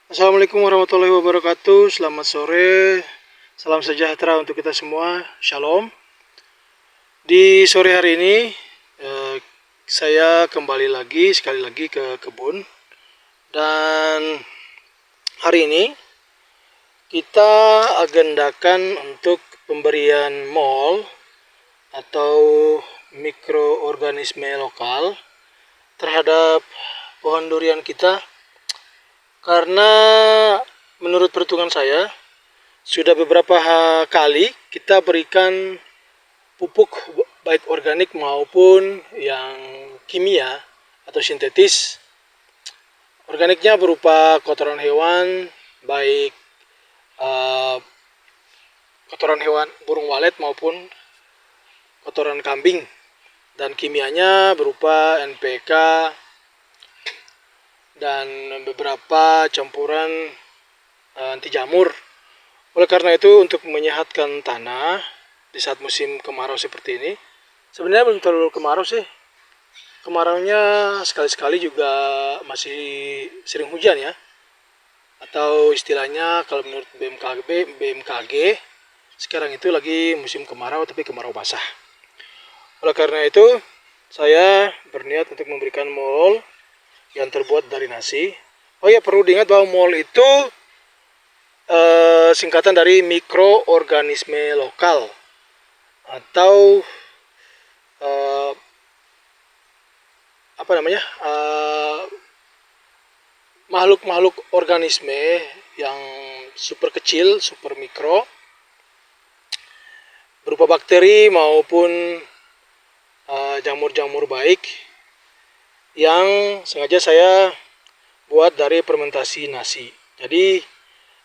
Assalamualaikum warahmatullahi wabarakatuh. Selamat sore, salam sejahtera untuk kita semua. Shalom. Di sore hari ini eh, saya kembali sekali lagi ke kebun. Dan hari ini kita agendakan untuk pemberian MOL atau mikroorganisme lokal terhadap pohon durian kita, karena menurut perhitungan saya sudah beberapa kali kita berikan pupuk baik organik maupun yang kimia atau sintetis. Organiknya berupa kotoran hewan, baik kotoran hewan burung walet maupun kotoran kambing, dan kimianya berupa NPK dan beberapa campuran anti jamur. Oleh karena itu, untuk menyehatkan tanah di saat musim kemarau seperti ini, sebenarnya belum terlalu kemarau sih. Kemaraunya sekali-sekali juga masih sering hujan ya. Atau istilahnya kalau menurut BMKG, sekarang itu lagi musim kemarau tapi kemarau basah. Oleh karena itu, saya berniat untuk memberikan MOL yang terbuat dari nasi. Oh ya, perlu diingat bahwa MOL itu singkatan dari mikroorganisme lokal atau apa namanya, makhluk-makhluk organisme yang super kecil, super mikro, berupa bakteri maupun jamur-jamur baik yang sengaja saya buat dari fermentasi nasi. Jadi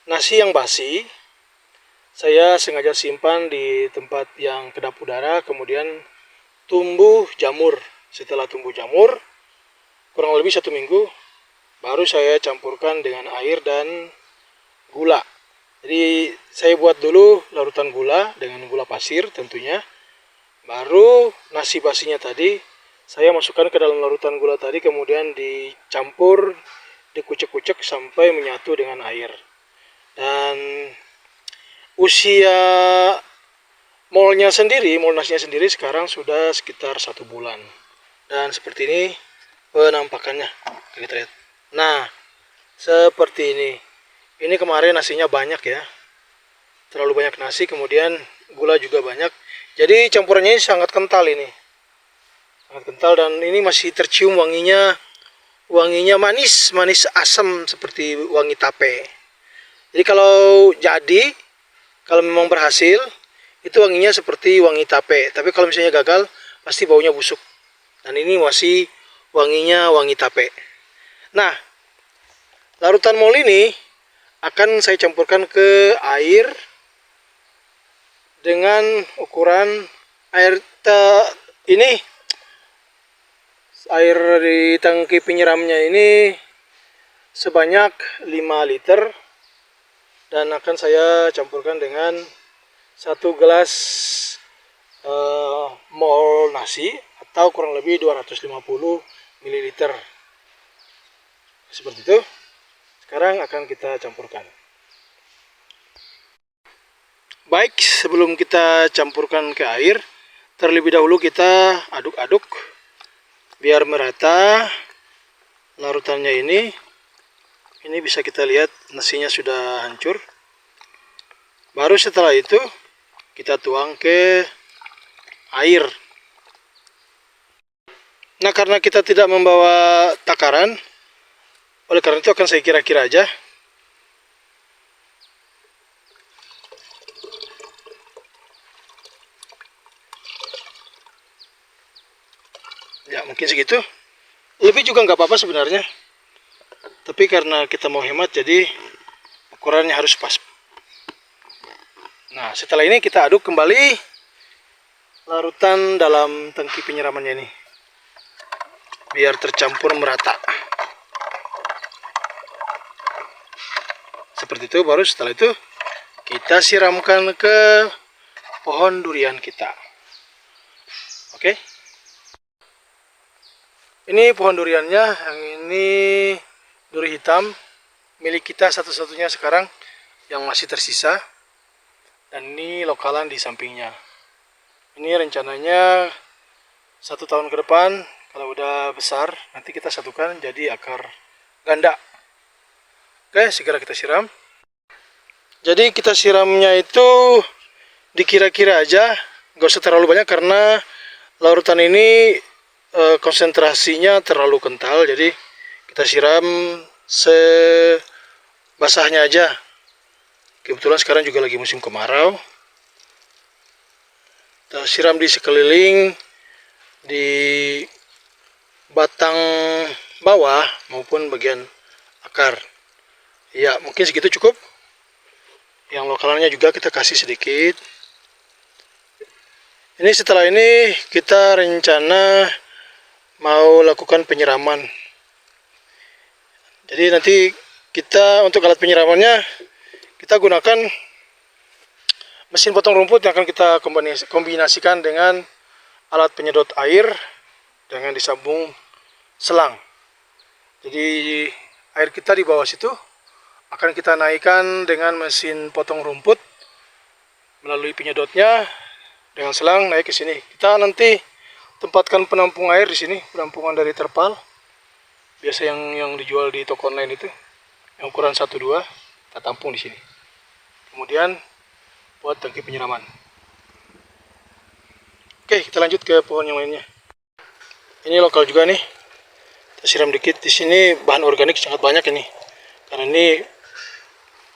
nasi yang basi saya sengaja simpan di tempat yang kedap udara, kemudian tumbuh jamur. Setelah tumbuh jamur kurang lebih 1 minggu, baru saya campurkan dengan air dan gula. Jadi saya buat dulu larutan gula dengan gula pasir tentunya, baru nasi basinya tadi saya masukkan ke dalam larutan gula tadi, kemudian dicampur, dikucek-kucek sampai menyatu dengan air. Dan usia mol nasinya sendiri sekarang sudah sekitar 1 bulan. Dan seperti ini penampakannya, kita lihat. Nah, seperti ini. Ini kemarin nasinya banyak ya, terlalu banyak nasi, kemudian gula juga banyak. Jadi campurannya ini sangat kental ini, sangat kental, dan ini masih tercium wanginya, manis, manis asam seperti wangi tape. Jadi kalau memang berhasil, itu wanginya seperti wangi tape. Tapi kalau misalnya gagal, pasti baunya busuk. Dan ini masih wanginya wangi tape. Nah, larutan MOL ini akan saya campurkan ke air dengan ukuran ini, air di tangki penyiramnya ini sebanyak 5 liter, dan akan saya campurkan dengan 1 gelas MOL nasi atau kurang lebih 250 ml. Seperti itu. Sekarang akan kita campurkan. Baik, sebelum kita campurkan ke air, terlebih dahulu kita aduk-aduk biar merata larutannya ini. Ini bisa kita lihat nasinya sudah hancur. Baru setelah itu kita tuang ke air. Nah, karena kita tidak membawa takaran, oleh karena itu akan saya kira-kira aja. Ya, mungkin segitu. Lebih juga nggak apa-apa sebenarnya. Tapi karena kita mau hemat, jadi ukurannya harus pas. Nah, setelah ini kita aduk kembali larutan dalam tangki penyiramannya ini, biar tercampur merata. Seperti itu. Baru setelah itu kita siramkan ke pohon durian kita. Oke. Ini pohon duriannya, yang ini duri hitam. milik kita satu-satunya sekarang yang masih tersisa. Dan ini lokalan di sampingnya. Ini rencananya 1 tahun ke depan kalau udah besar nanti kita satukan jadi akar ganda. Oke, segera kita siram. Jadi kita siramnya itu dikira-kira aja, nggak usah terlalu banyak karena larutan ini konsentrasinya terlalu kental. Jadi kita siram sebasahnya aja. Kebetulan sekarang juga lagi musim kemarau. Kita siram di sekeliling, di batang bawah maupun bagian akar. Ya, mungkin segitu cukup. Yang lokalnya juga kita kasih sedikit. Ini setelah ini kita rencana mau lakukan penyiraman. Jadi nanti kita untuk alat penyiramannya kita gunakan mesin potong rumput yang akan kita kombinasikan dengan alat penyedot air dengan disambung selang. Jadi air kita di bawah situ akan kita naikkan dengan mesin potong rumput melalui penyedotnya dengan selang naik ke sini. Kita nanti tempatkan penampung air di sini, penampungan dari terpal. Biasa yang dijual di toko online itu, yang ukuran 1-2, kita tampung di sini. Kemudian buat tangki penyiraman. Oke, kita lanjut ke pohon yang lainnya. Ini lokal juga nih. Kita siram dikit. Di sini bahan organik sangat banyak ini. Karena ini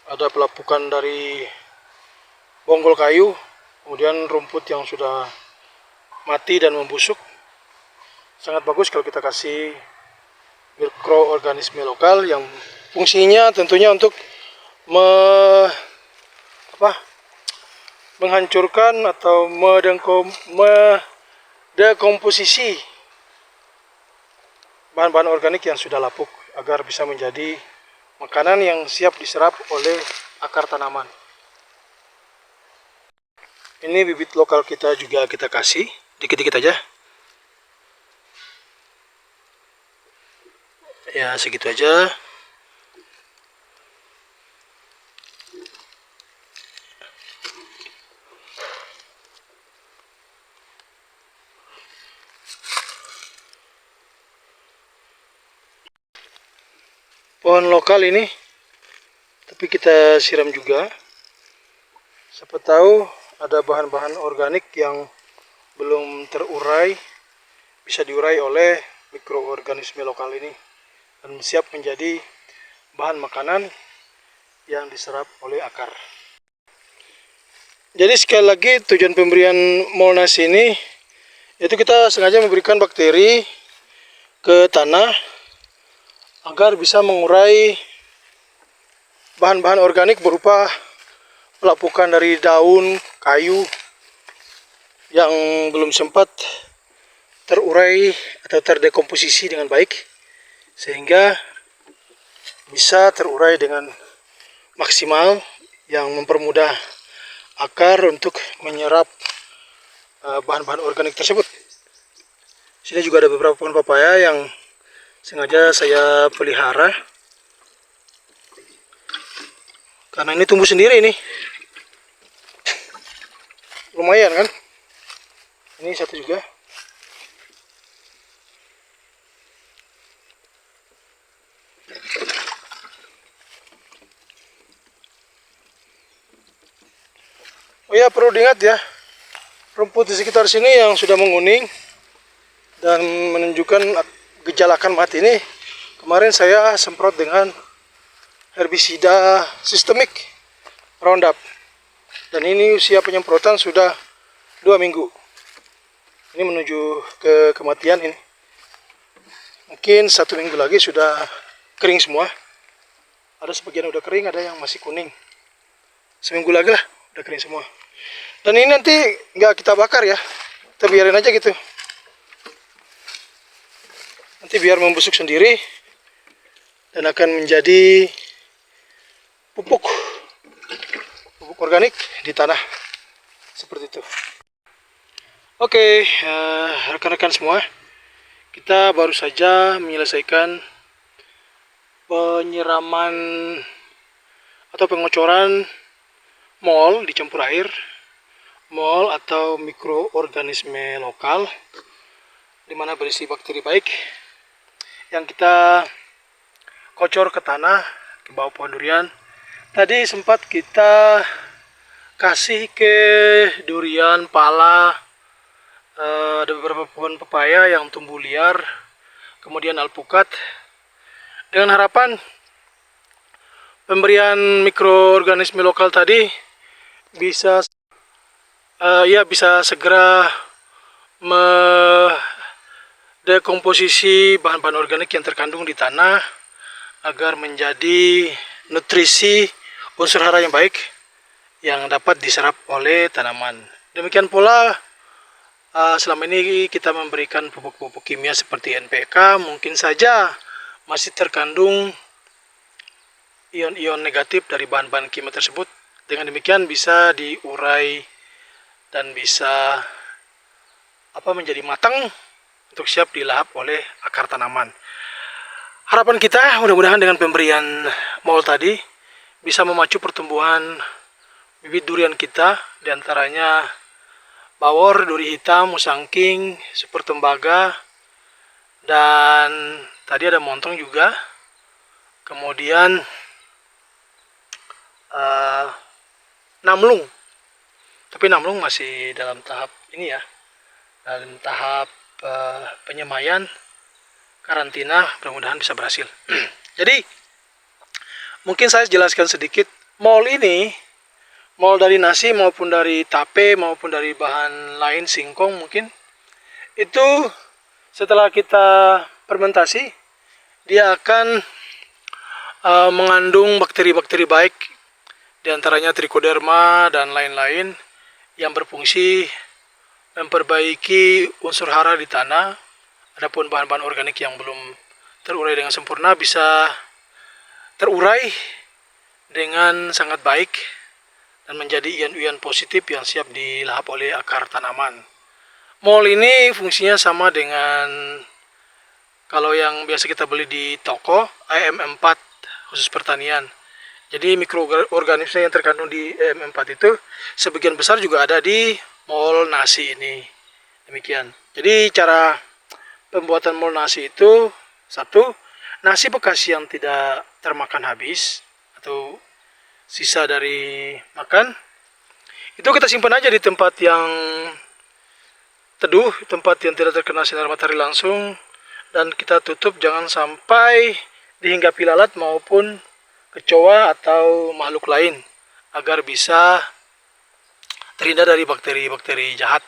ada pelapukan dari bonggol kayu, kemudian rumput yang sudah mati dan membusuk. Sangat bagus kalau kita kasih mikroorganisme lokal yang fungsinya tentunya untuk menghancurkan atau mendekomposisi bahan-bahan organik yang sudah lapuk agar bisa menjadi makanan yang siap diserap oleh akar tanaman. Ini bibit lokal kita juga kita kasih dikit-dikit aja. Ya, segitu aja. Pohon lokal ini, tapi kita siram juga. Siapa tahu ada bahan-bahan organik yang belum terurai, bisa diurai oleh mikroorganisme lokal ini dan siap menjadi bahan makanan yang diserap oleh akar. Jadi sekali lagi tujuan pemberian Molnas ini itu kita sengaja memberikan bakteri ke tanah agar bisa mengurai bahan-bahan organik berupa pelapukan dari daun, kayu yang belum sempat terurai atau terdekomposisi dengan baik, sehingga bisa terurai dengan maksimal yang mempermudah akar untuk menyerap bahan-bahan organik tersebut. Sini juga ada beberapa pohon papaya yang sengaja saya pelihara karena ini tumbuh sendiri nih, lumayan kan. Ini satu juga. Oh ya, perlu diingat ya, rumput di sekitar sini yang sudah menguning dan menunjukkan gejala akan mati ini, kemarin saya semprot dengan herbisida sistemik Roundup, dan ini usia penyemprotan sudah 2 minggu. Ini menuju ke kematian ini. Mungkin 1 minggu lagi sudah kering semua. Ada sebagian udah kering, ada yang masih kuning. Seminggu lagi lah udah kering semua. Dan ini nanti nggak kita bakar ya, kita biarin aja gitu. Nanti biar membusuk sendiri dan akan menjadi pupuk organik di tanah seperti itu. Oke, rekan-rekan semua, kita baru saja menyelesaikan penyiraman atau pengocoran mol dicampur air, mol atau mikroorganisme lokal dimana berisi bakteri baik yang kita kocor ke tanah, ke bawah pohon durian. Tadi sempat kita kasih ke durian, pala, ada beberapa pohon pepaya yang tumbuh liar, kemudian alpukat, dengan harapan pemberian mikroorganisme lokal tadi bisa bisa segera mendekomposisi bahan-bahan organik yang terkandung di tanah agar menjadi nutrisi unsur hara yang baik yang dapat diserap oleh tanaman. Demikian pula selama ini kita memberikan pupuk-pupuk kimia seperti NPK, mungkin saja masih terkandung ion-ion negatif dari bahan-bahan kimia tersebut. Dengan demikian bisa diurai dan bisa menjadi matang untuk siap dilahap oleh akar tanaman. Harapan kita mudah-mudahan dengan pemberian mol tadi bisa memacu pertumbuhan bibit durian kita, diantaranya bawor, duri hitam, musangking, super tembaga, dan tadi ada montong juga. Kemudian namlung, tapi namlung masih dalam tahap ini ya, dalam tahap penyemaian, karantina, mudah-mudahan bisa berhasil. Jadi mungkin saya jelaskan sedikit, mol ini, mol dari nasi maupun dari tape maupun dari bahan lain, singkong mungkin, itu setelah kita fermentasi dia akan mengandung bakteri-bakteri baik, diantaranya trichoderma dan lain-lain yang berfungsi memperbaiki unsur hara di tanah. Adapun bahan-bahan organik yang belum terurai dengan sempurna bisa terurai dengan sangat baik dan menjadi ion-ion positif yang siap dilahap oleh akar tanaman. Mol ini fungsinya sama dengan kalau yang biasa kita beli di toko, EM4 khusus pertanian. Jadi mikroorganisme yang terkandung di EM4 itu sebagian besar juga ada di mol nasi ini. Demikian. Jadi cara pembuatan mol nasi itu, satu, nasi bekas yang tidak termakan habis atau sisa dari makan, itu kita simpan aja di tempat yang teduh, tempat yang tidak terkena sinar matahari langsung, dan kita tutup jangan sampai dihinggapi lalat maupun kecoa atau makhluk lain agar bisa terhindar dari bakteri-bakteri jahat.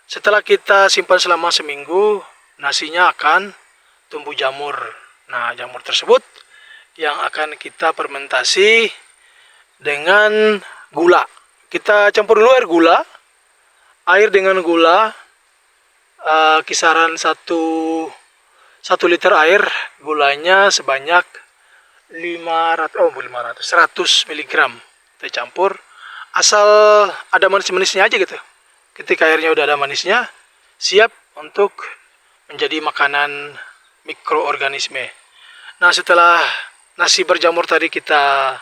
Setelah kita simpan selama seminggu, nasinya akan tumbuh jamur. Nah, jamur tersebut yang akan kita fermentasi dengan gula. Kita campur dulu air dengan gula, kisaran 1 liter air, gulanya sebanyak 100 mg kita campur, asal ada manis-manisnya aja gitu. Ketika airnya udah ada manisnya, siap untuk menjadi makanan mikroorganisme. Nah, setelah nasi berjamur tadi kita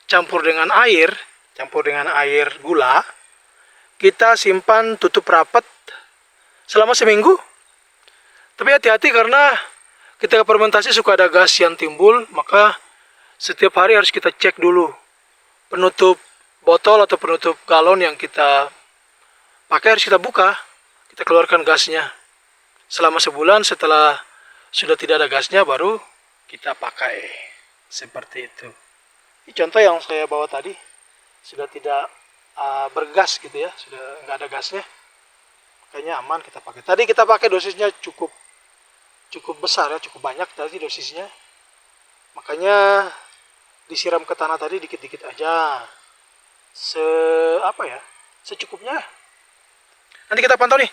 campur dengan air gula, kita simpan tutup rapat selama seminggu. Tapi hati-hati karena ketika fermentasi suka ada gas yang timbul, maka setiap hari harus kita cek dulu penutup botol atau penutup galon yang kita pakai, harus kita buka, kita keluarkan gasnya. Selama sebulan setelah sudah tidak ada gasnya baru kita pakai. Seperti itu. Ini contoh yang saya bawa tadi sudah tidak bergas gitu ya, sudah nggak ada gasnya, makanya aman kita pakai. Tadi kita pakai dosisnya cukup besar ya, cukup banyak tadi dosisnya, makanya disiram ke tanah tadi dikit-dikit aja, secukupnya. Nanti kita pantau nih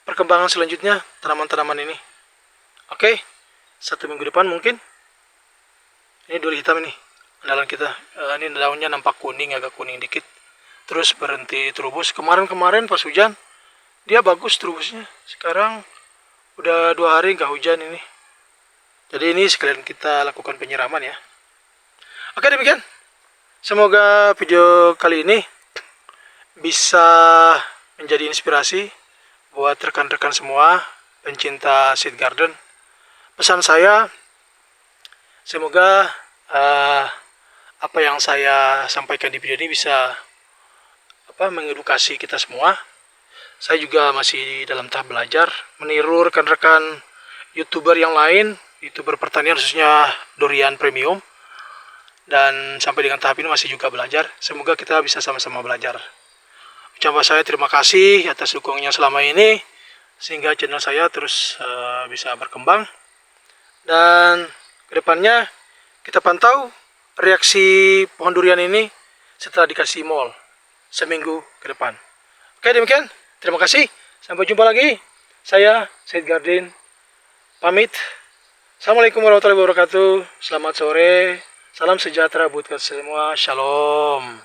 perkembangan selanjutnya tanaman-tanaman ini. Oke, 1 minggu depan mungkin. Ini duri hitam ini andalan kita. Ini daunnya nampak kuning, agak kuning dikit, terus berhenti terubus. Kemarin pas hujan dia bagus terubusnya. Sekarang udah 2 hari nggak hujan ini. Jadi ini sekalian kita lakukan penyiraman ya. Oke, demikian. Semoga video kali ini bisa menjadi inspirasi buat rekan-rekan semua pencinta seed garden. Pesan saya, semoga apa yang saya sampaikan di video ini bisa mengedukasi kita semua. Saya juga masih dalam tahap belajar, meniru rekan-rekan YouTuber yang lain, YouTuber pertanian khususnya durian premium. Dan sampai dengan tahap ini masih juga belajar. Semoga kita bisa sama-sama belajar. Ucapan saya terima kasih atas dukungannya selama ini, sehingga channel saya terus bisa berkembang. Dan kedepannya kita pantau reaksi pohon durian ini setelah dikasih mol seminggu ke depan. Oke, demikian. Terima kasih. Sampai jumpa lagi. Saya Seed Garden pamit. Assalamualaikum warahmatullahi wabarakatuh. Selamat sore. Salam sejahtera buat kita semua. Shalom.